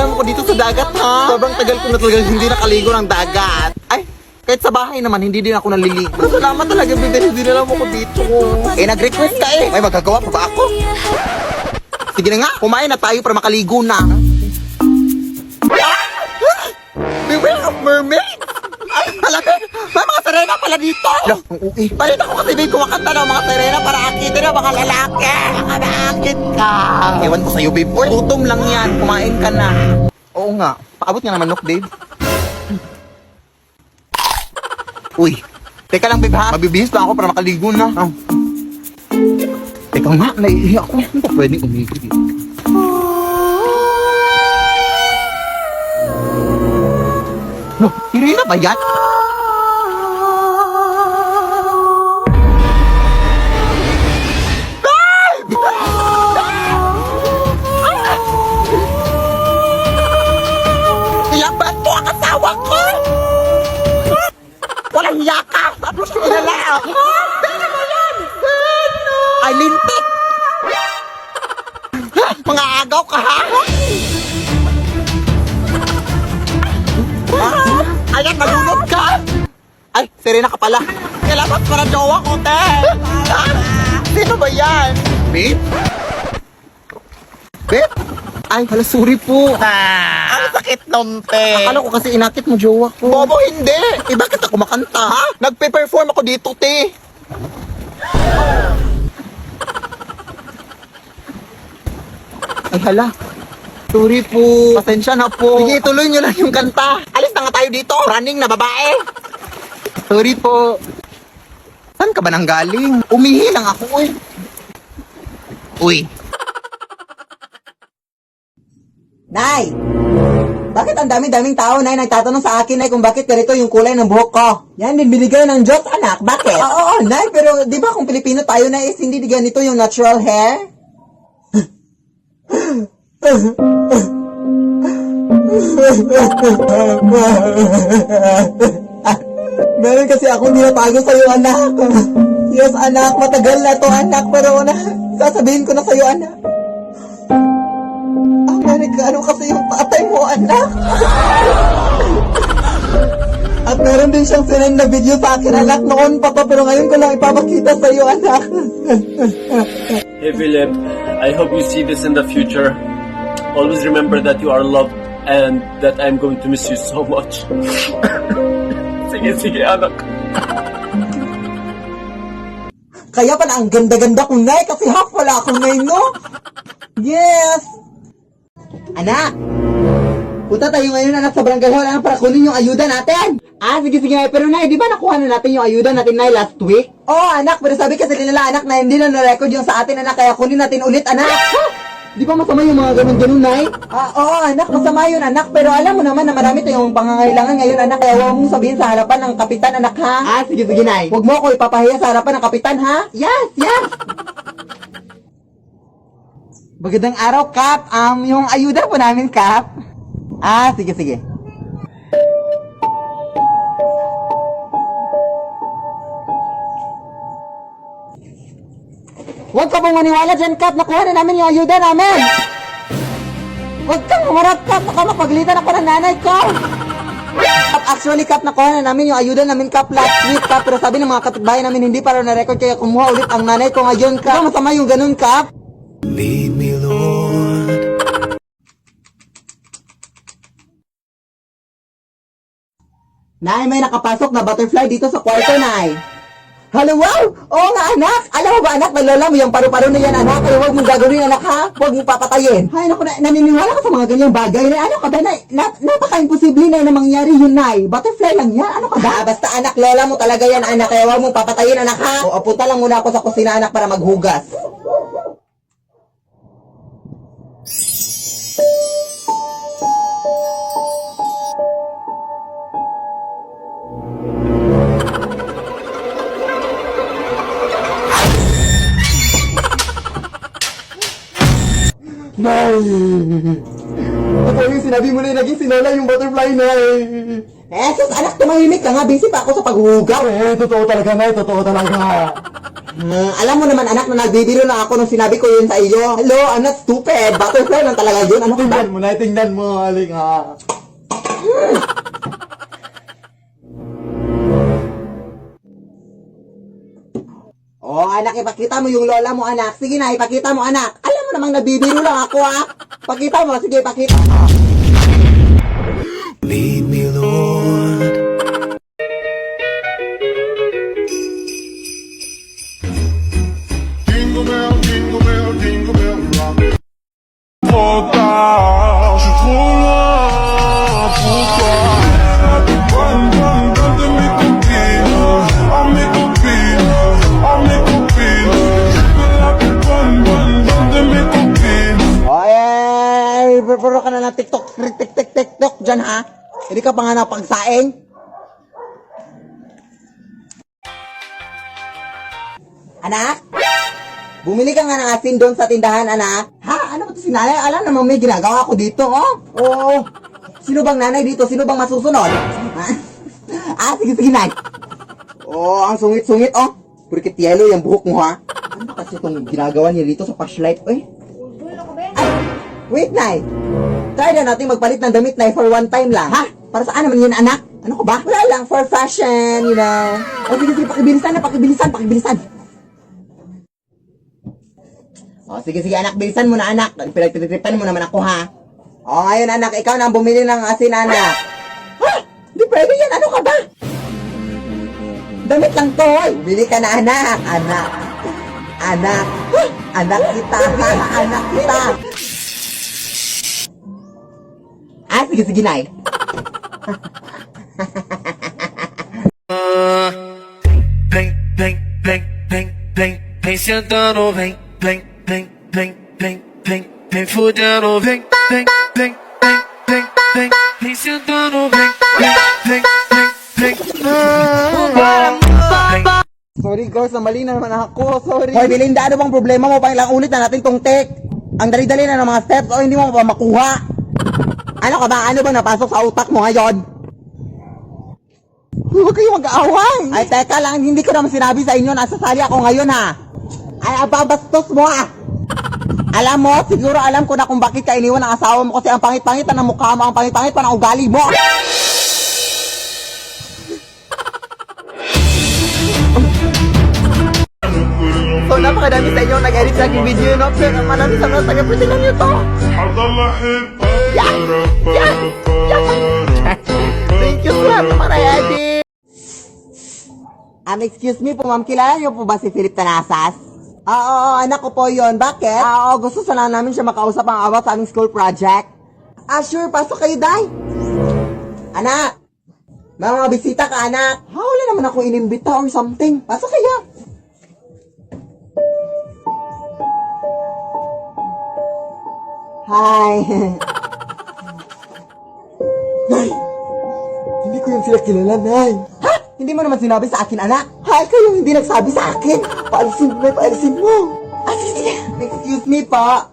lang ako dito sa dagat, ha? Sobrang tagal ko na talaga hindi nakaligo ng dagat. Ay, kahit sa bahay naman, hindi din ako naliligo. Salamat talaga, bebe. Hindi na lang ako dito. Nag-request ka eh. May magagawa pa ba ako? Sige na nga, kumain na tayo para makaligo na. Beware of mermaid! Ay, talaga! May mga sirena pala dito! Loh, ang uwi. Palit ako kasi may kumakanta ng mga sirena para akitin na mga lalaki! Baka naakit ka! Ewan ko sa'yo, babe. Uy, gutom lang yan. Kumain ka na. Oo nga. Paabot nga naman, babe. Uy, teka lang, babe, ha? Mabibihis lang ako para makaligo na. Oh. Teka nga, naiiyak ako. Hindi pa pwedeng umigil. No, Irina ba yan? Iyaban mo ang asawa ko! Walang hiya ka! Tapos ko na lang! Ay, lintik! Mga agaw ka, ha? Ayan, nalunod ka! Ay, Serena ka pala. Kailangan para jowa ko, te! Sino ba yan? Babe? Babe? Ay, hala, sorry po. Ang sakit nun, te. Akala ko kasi inakit mo jowa ko. Bobo, hindi. Eh, bakit ako makanta, ha? Nagpe-perform ako dito, te. Ay, hala. Sorry po. Pasensya na po. Sige, tuloy nyo lang yung kanta. Alis na nga tayo dito. Running na babae. Sorry po. Saan ka ba nang galing? Umihi lang ako eh. Uy. Nay! Bakit ang dami-daming tao, Nay, nagtatanong sa akin, Nay, kung bakit ganito yung kulay ng buhok ko? Yan din binigay ng Diyos, anak. Bakit? Oo, Nay, pero di ba kung Pilipino tayo, Nay, is hindi ganito yung natural hair? Meron kasi akong nilatago sa'yo, anak. Yes, anak, matagal na to, anak, pero sasabihin ko na sa'yo, anak. Amerika, ano kasi yung tatay mo, anak? At meron din siyang sinend na video sa akin, anak, noon pa to, pero ngayon ko lang ipapakita sa'yo, anak. Hey Philip, I hope you see this in the future. Always remember that you are loved and that I'm going to miss you so much. Sige, anak. Kaya pala ang ganda-ganda kong Nay, kasi half wala akong Nay, no? Yes! Anak! Punta tayo ngayon, anak, sa barangay hall, anak, para kunin yung ayuda natin! Ah, sige, Nay, pero Nay, di ba nakuha na natin yung ayuda natin, Nay, last week? Oo, anak, pero sabi kasi nila, anak, na hindi na na-record yung sa atin, anak, kaya kunin natin ulit, anak! Di ba masama yung mga ganun-ganun, Nay? Oo, anak, masama yun, anak. Pero alam mo naman na marami tayong pangangailangan ngayon, anak. Kaya huwag mong sabihin sa harapan ng kapitan, anak, ha? Ah, sige, Nay. Huwag mo ako ipapahiya sa harapan ng kapitan, ha? Yes! Magandang araw, Kap. Yung ayuda po namin, Kap. Ah, sige. Huwag ka pong maniwala dyan, Kap. Nakuha na namin yung ayuda namin. Huwag kang humarap, Kap. Baka mapaglitan ako ng nanay ko. Kap, actually, Kap, nakuha na namin yung ayuda namin, Kap, last week, Kap. Pero sabi ng mga kapitbahay namin, hindi pa raw na-record, kaya kumuha ulit ang nanay ko ngayon, Kap. Masama yung ganun, Kap. Lead me, Lord. Nay, may nakapasok na butterfly dito sa kwarto, Nay. Hello, wow! Oo nga, anak! Alam mo ba, anak, nalala mo yung paru-paro na yan, anak? Pero huwag mong gagawin, anak, ha? Huwag mong papatayin. Ay, naku, naniniwala ka sa mga ganyang bagay, Nay. Ano ka ba, Nay? Napaka-imposible na mangyari yun, Nay. Butterfly lang yan. Ano ka ba? Basta, anak, lola mo talaga yan, anak. Kaya huwag mong papatayin, anak, ha? O, punta lang muna ako sa kusina, anak, para maghugas. Nay! Ako yung sinabi mo na naging sinala yung butterfly, Nay. Sus, anak, tumahimik ka nga. Busy pa ako sa paghugaw. Totoo talaga, Nay. Totoo talaga. Alam mo naman anak na nagbibiro na ako nung sinabi ko yun sa iyo. Hello, I'm not stupid. Butterfly lang talaga yun. Ano ka ba? Tingnan mo, aling ha. Oh, anak, ipakita mo yung lola mo, anak. Sige na, ipakita mo, anak. Alam mo namang nabibiro lang ako, ha. Pakita mo, sige, ipakita. Lead me, Lord. Jingle bell, jingle bell, jingle bell rock. Trop tard, je suis trop loin. Pourquoi? Bonne, bonne, bonne de mes copines. Oh mes copines, oh mes copines. Je veux la bonne, bonne, bonne de mes copines. Oy, puro ka na ng TikTok dyan, ha? Hindi ka pa nga napagsaing. Anak? Bumili ka nga ng asin doon sa tindahan, anak. Ha? Ano ba ito si nanay? Alam naman may ginagawa ko dito, oh. Oo. Sino bang nanay dito? Sino bang masusunod? Sige, nay. Oh, ang sungit-sungit, oh. Purkit yellow yung buhok mo, ha? Ano kasi itong ginagawa niya dito sa flashlight, eh? Ay, wait, nay. Try na natin magpalit ng damit, nay, for one time lang. Ha? Para saan naman yun, anak? Ano ko ba? Wala lang, for fashion, you know. O, sige, pakibilisan. O, sige, anak, bilisan mo na, anak. Pinagtitripan mo naman ako, ha? O, ngayon, anak, ikaw na ang bumili ng asin, anak. Ha? Hindi pwede yan, ano ka ba? Damit lang to, oy. Bumili ka na, anak. Anak kita, ha? Anak kita. Sige, nay. Vem, vem, vem, vem, vem, vem sentando, vem, vem, vem, vem, vem, vem, vem fudendo, vem, vem, vem, vem, vem, vem, vem sentando, vem, vem, vem, vem, vem. Sorry, girls, mali na naman ako. Sorry. Hoy, Belinda, ano bang problema mo? Pang ilang ulit na natin tong take. Ang dali-dali na ng mga steps o hindi mo pa makuha. Ano ka ba? Ano bang napasok sa utak mo ngayon? Huwag kayo mag-aaway. Ay, teka lang. Hindi ko naman sinabi sa inyo. Nasasali ako ngayon, ha? Ay, ababastos mo, ha? Alam mo, siguro alam ko na kung bakit ka iniwan ng asawa mo kasi ang pangit-pangit na ng mukha mo, ang pangit-pangit pa ng ugali mo. So, napakadami sa inyo nag-edit sa aking video, no? Pero marami sa mga taga-pritinan nyo to. حضل Thank you so much, mga edit. Excuse me po, ma'am. Kilala niyo po ba si Philip Tanasas? Oo, anak ko po yon. Bakit? Oo, gusto sana namin siya makausap ang about sa aming school project. Sure. Pasok kayo, day. Anak. May mga bisita ka, anak. Wala naman ako inimbita or something. Pasok kayo. Hi. Nay! Hindi ko yung sila kilala, Nay. Ha? Hindi mo naman sinabi sa akin, anak. Hay, kayo hindi nagsabi sa akin. Paalisin mo. Sige. Excuse me, pa.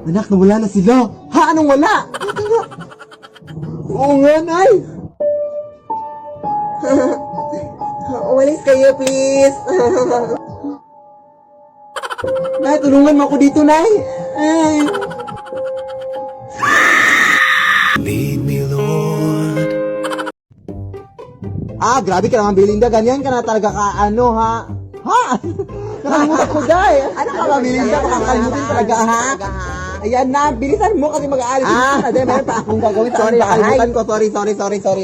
Anak, nawala na sila. Ha? Anong wala? Oo nga, Nay. Umalis kayo, please. Nay, tulungan mo ako dito, Nay. Ay. Lead me, Lord. Grabe ka naman, Belinda. Ganyan ka na talaga ka, ano, ha? Ha? Nakalimutan ko, day. Ano ka ba, Belinda? Makakalimutin talaga, ha? Ayan na, bilisan mo kasi mag-aalis. Day, meron pa akong gagawin. Sorry, nakalimutan ko. Sorry.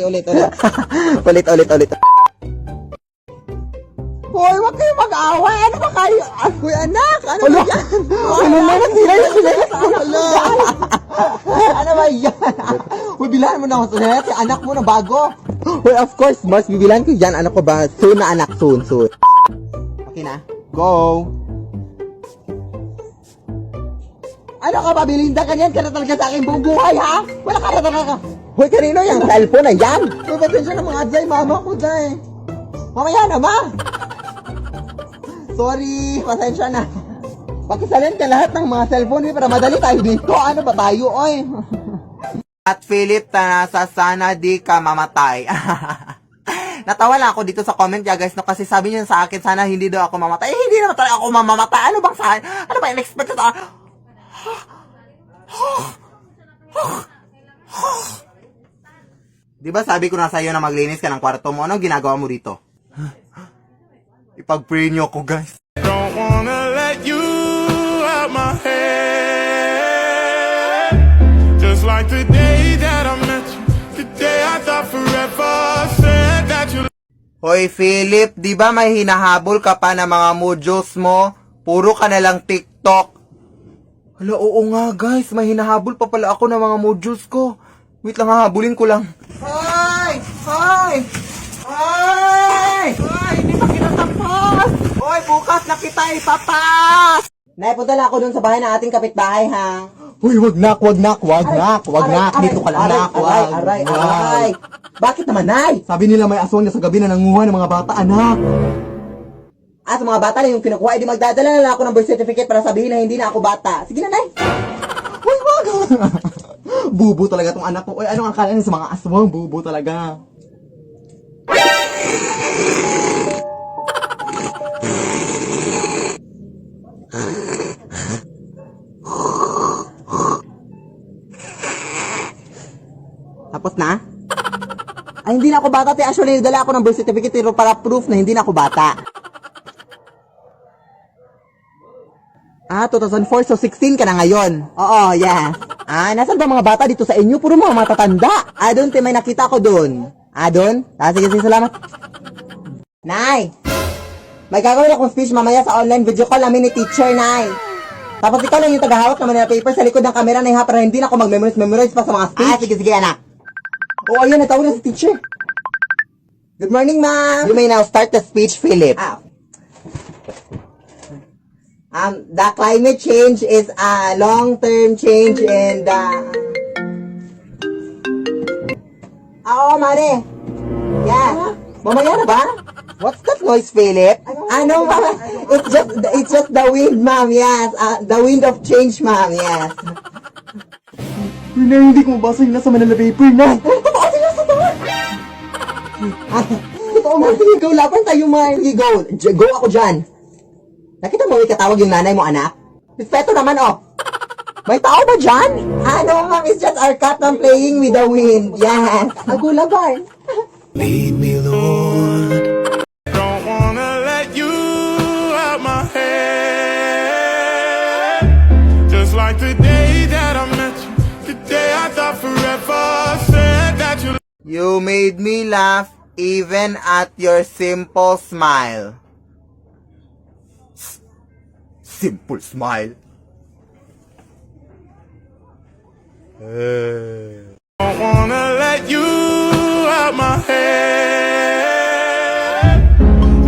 Ulit. Hoy, wag kayo mag-away. Ano ba kayo? Hoy, anak. Ano ba yan? Ano na sila sa anak. Ano ba yan? Hoy, bilahan mo na ako sa si anak mo na bago. Hoy, of course, boss. Bibilan ko dyan. Ano ko ba? Soon na, anak. Soon. Okay na? Go. Ano ka ba, Belinda? Ganyan ka na talaga sa akin buong buhay, ha? Wala ka na talaga. Hoy, kanino yung cellphone na yan? Hoy, pasensya na mga adyay, mama ko, day. Mamaya na, ma. Sorry, pasensya na. Pakisalin ka lahat ng mga cellphone para madali tayo dito. Ano ba tayo, oy? At Philip, Tanasas, sana di ka mamatay. Natawa lang ako dito sa comment niya, guys, no, kasi sabi niya sa akin, sana hindi daw ako mamatay. Eh, hindi naman talaga ako mamamatay. Ano bang sa akin? Ano ba in-expect sa Di ba sabi ko na sa'yo na maglinis ka ng kwarto mo? Anong ginagawa mo dito? Ipag-pray niyo ako, guys. Don't wanna let you out my head. Just like the day that I met you, the day I thought forever said that you. Hoy, Philip, di ba may hinahabol ka pa ng mga modules mo? Puro ka na lang TikTok. Hala, oo nga, guys. May hinahabol pa pala ako ng mga modules ko. Wait lang, hahabulin ko lang. Hoy! Hoy! Hoy! Hoy! Hindi pa kinatapos! Hoy, bukas na kita ipapas! Nay, punta lang ako dun sa bahay ng ating kapitbahay, ha? Uy, wag nak. Dito ka lang, nak. Aray. Bakit naman, Nay? Sabi nila may aswang na sa gabi na nanguha ng mga bata, anak. At sa mga bata na yung kinukuha, edi magdadala na lang ako ng birth certificate para sabihin na hindi na ako bata. Sige na, Nay. Uy, wag. Bubo talaga tong anak ko. Uy, anong akala niya sa mga aswang? Bubo talaga. Tapos na? Ay, hindi na ako bata. Actually, dala ako ng birth certificate pero para proof na hindi na ako bata. 2004, so 16 ka na ngayon. Oo, yes. Nasaan ba mga bata dito sa inyo? Puro mga matatanda. Doon, may nakita ko doon. Doon? Sige, salamat. Nay! May gagawin akong speech mamaya sa online video call namin ni teacher, Nay. Tapos ikaw lang yung tagahawak naman ng paper sa likod ng camera, Nay, ha? Para hindi na ako mag-memorize pa sa mga speech. Sige, anak. Oo, ayun, natawag na si teacher. Good morning, ma'am. You may now start the speech, Philip. The climate change is a long-term change in the... Mare. Yeah. Mamaya na ba? What's that noise, Philip? Ano, ma'am? It's just the wind, ma'am. Yes. The wind of change, ma'am. Yes. Hindi ko mabasa yung nasa Manila paper, na. Mabasa yung nasa doon. Totoo, ma'am. Sige, go. Laban tayo, ma'am. Go. Go ako dyan. Nakita mo may katawag yung nanay mo, anak? Respeto naman, oh. May tao ba dyan? No, ma'am. It's just our cat ma'am playing with the wind. Yes. Agulaban. Lead me, Lord. Don't wanna let you out my head. Just like the day that I met you, the day I thought forever said that you. You made me laugh even at your simple smile. Simple smile. Don't wanna let you out my head.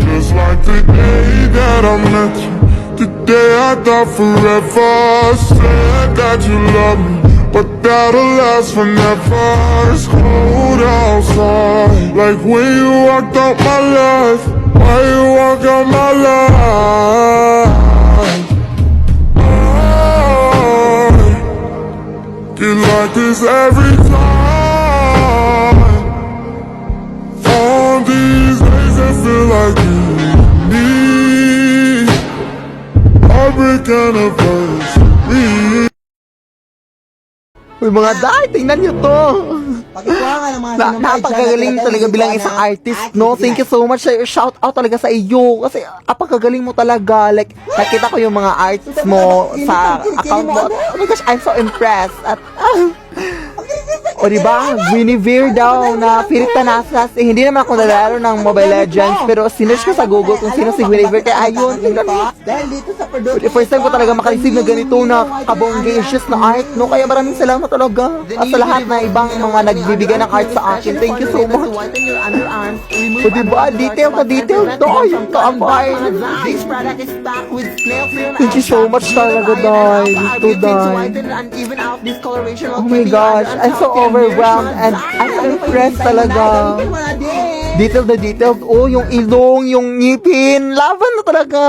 Just like the day that I met you, the day I thought forever said that you love me, but that'll last forever. It's cold outside, like when you walked out my life. Why you walk out my life? Get like this every time. On these days I feel like you need a break anniversary. Uy, mga day, tingnan nyo to. Napakagaling talaga bilang isang artist, no? Thank you so much. Shout out talaga sa iyo. Kasi apakagaling mo talaga. Like, nakita ko yung mga arts mo sa account mo. Oh my gosh, I'm so impressed. At, o diba, Guinevere daw na Philip Tanasas. Hindi naman ako nalaro ng Mobile Legends, pero sinerch ko sa Google kung sino si Guinevere. Kaya ayun, tingnan mo. First time ko talaga makareceive na ganito na kabonggacious na art, no? Kaya maraming salamat talaga. At sa lahat na ibang mga nagbibigay ng art sa akin. Thank you so much. O diba, detail na detail to. Yung kaambay. Thank you so much talaga, Day. Dito, Day. Oh my gosh, I'm so overwhelmed and I'm impressed talaga. Detailed na detailed. Oh, yung ilong, yung ngipin. Laban na talaga.